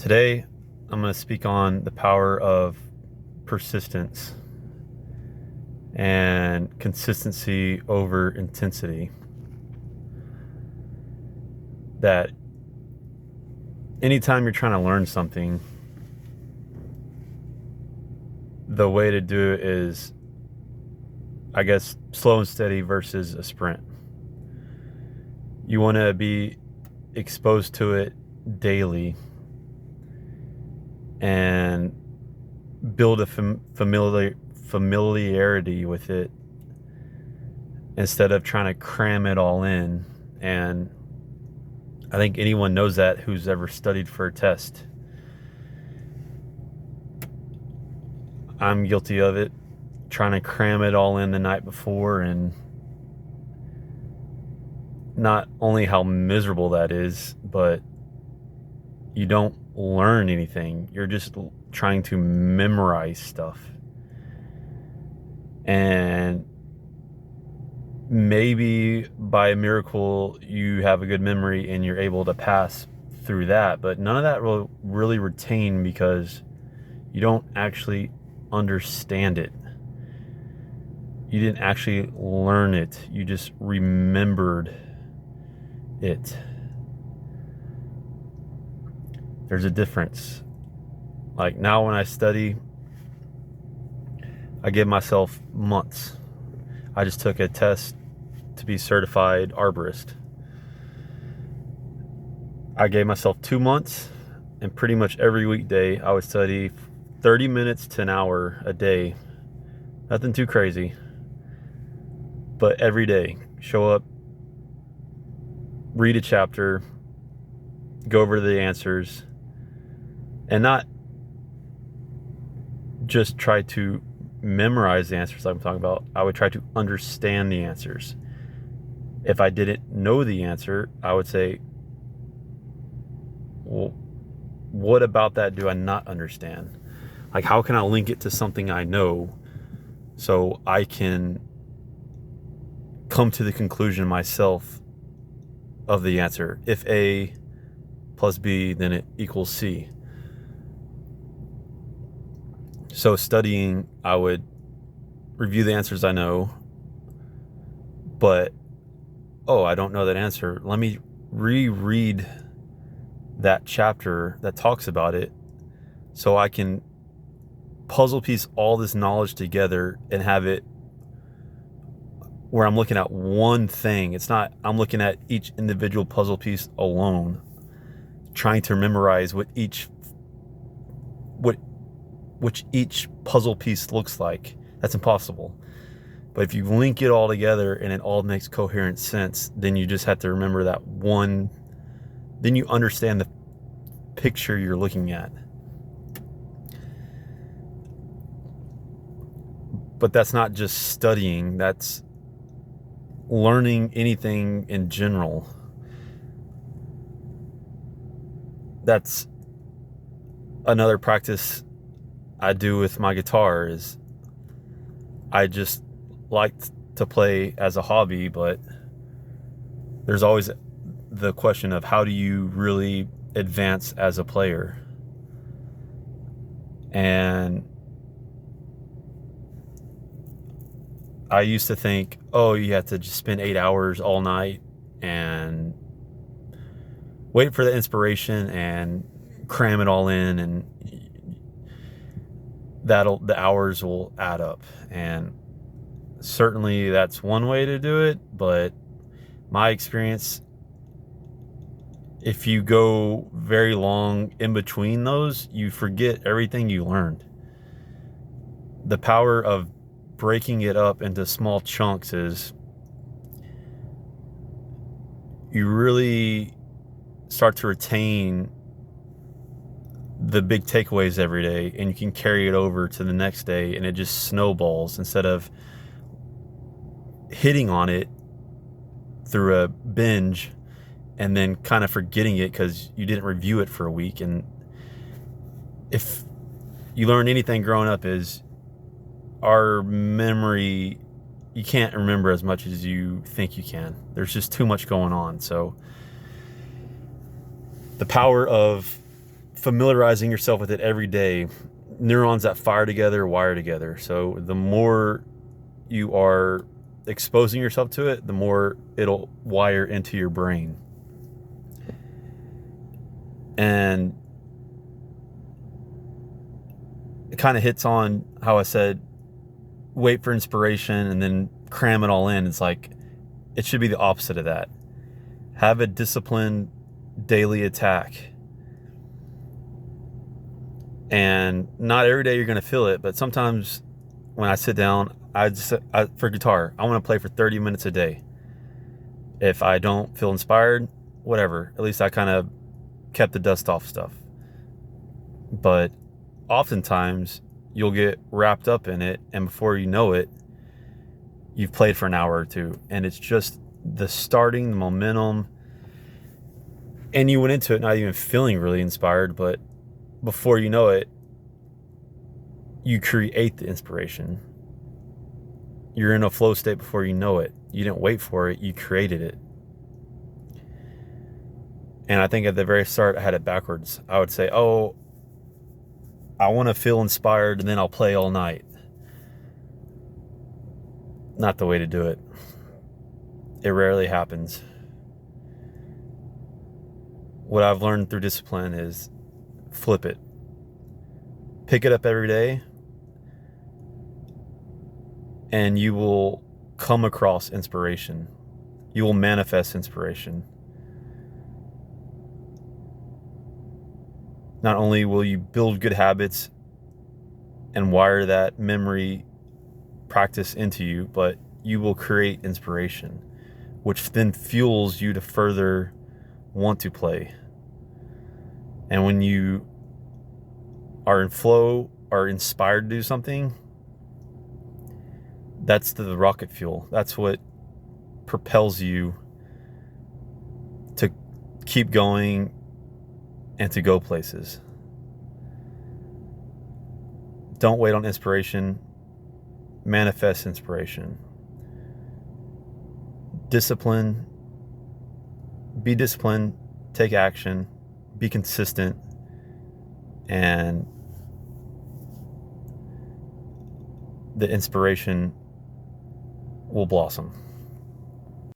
Today, I'm going to speak on the power of persistence and consistency over intensity. That anytime you're trying to learn something, the way to do it is, I guess, slow and steady versus a sprint. You want to be exposed to it daily and build a familiarity with it instead of trying to cram it all in. And I think anyone knows that who's ever studied for a test. I'm guilty of it, trying to cram it all in the night before, and not only how miserable that is, but you don't learn anything. You're just trying to memorize stuff. And maybe by a miracle you have a good memory and you're able to pass through that, but none of that will really retain because you don't actually understand it. You didn't actually learn it. You just remembered it. There's a difference. Like now when I study, I give myself months. I just took a test to be certified arborist. I gave myself 2 months, and pretty much every weekday I would study 30 minutes to an hour a day. Nothing too crazy, but every day, show up, read a chapter, go over the answers, and not just try to memorize the answers like I'm talking about. I would try to understand the answers. If I didn't know the answer, I would say, well, what about that do I not understand? Like, how can I link it to something I know so I can come to the conclusion myself of the answer? If A plus B, then it equals C. So studying, I would review the answers I know, but, I don't know that answer. Let me reread that chapter that talks about it so I can puzzle piece all this knowledge together and have it where I'm looking at one thing. It's not, I'm looking at each individual puzzle piece alone, trying to memorize which each puzzle piece looks like. That's impossible. But if you link it all together and it all makes coherent sense, then you just have to remember that one. Then you understand the picture you're looking at. But that's not just studying, that's learning anything in general. That's another practice I do with my guitar. Is I just like to play as a hobby, but there's always the question of how do you really advance as a player? And I used to think, you have to just spend 8 hours all night and wait for the inspiration and cram it all in, and the hours will add up. And certainly that's one way to do it, but my experience, if you go very long in between those, you forget everything you learned. The power of breaking it up into small chunks is you really start to retain the big takeaways every day, and you can carry it over to the next day, and it just snowballs instead of hitting on it through a binge and then kind of forgetting it because you didn't review it for a week. And if you learn anything growing up, is our memory, you can't remember as much as you think you can. There's just too much going on. So the power of familiarizing yourself with it every day, neurons that fire together wire together. So the more you are exposing yourself to it, the more it'll wire into your brain. And it kind of hits on how I said wait for inspiration and then cram it all in. It's like it should be the opposite of that. Have a disciplined daily attack. And not every day you're going to feel it, but sometimes when I sit down, for guitar, I want to play for 30 minutes a day. If I don't feel inspired, whatever. At least I kind of kept the dust off stuff. But oftentimes you'll get wrapped up in it, and before you know it, you've played for an hour or two, and it's just the starting, the momentum, and you went into it not even feeling really inspired, but before you know it, you create the inspiration. You're in a flow state before you know it. You didn't wait for it, you created it. And I think at the very start, I had it backwards. I would say, oh, I want to feel inspired, and then I'll play all night. Not the way to do it. It rarely happens. What I've learned through discipline is flip it. Pick it up every day, and you will come across inspiration. You will manifest inspiration. Not only will you build good habits and wire that memory practice into you, but you will create inspiration, which then fuels you to further want to play. And when you are in flow, are inspired to do something, that's the rocket fuel. That's what propels you to keep going and to go places. Don't wait on inspiration. Manifest inspiration. Discipline. Be disciplined. Take action. Be consistent. And the inspiration will blossom.